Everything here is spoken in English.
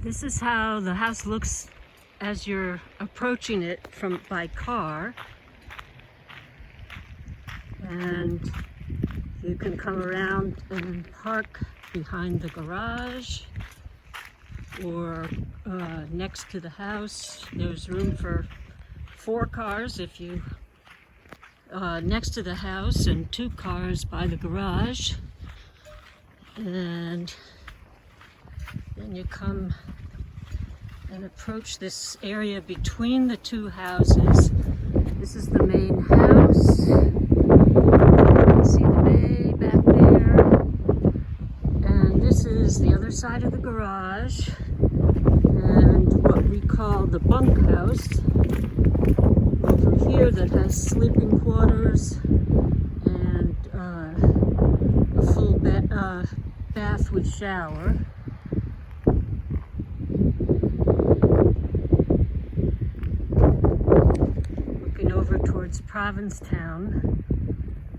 This is how the house looks as you're approaching it by car. And you can come around and park behind the garage or next to the house. There's room for 4 cars if you next to the house, and 2 cars by the garage. And then you come and approach this area between the 2 houses. This is the main house. You can see the bay back there. And this is the other side of the garage, and what we call the bunkhouse over here that has sleeping quarters and a full bath with shower. Looking over towards Provincetown.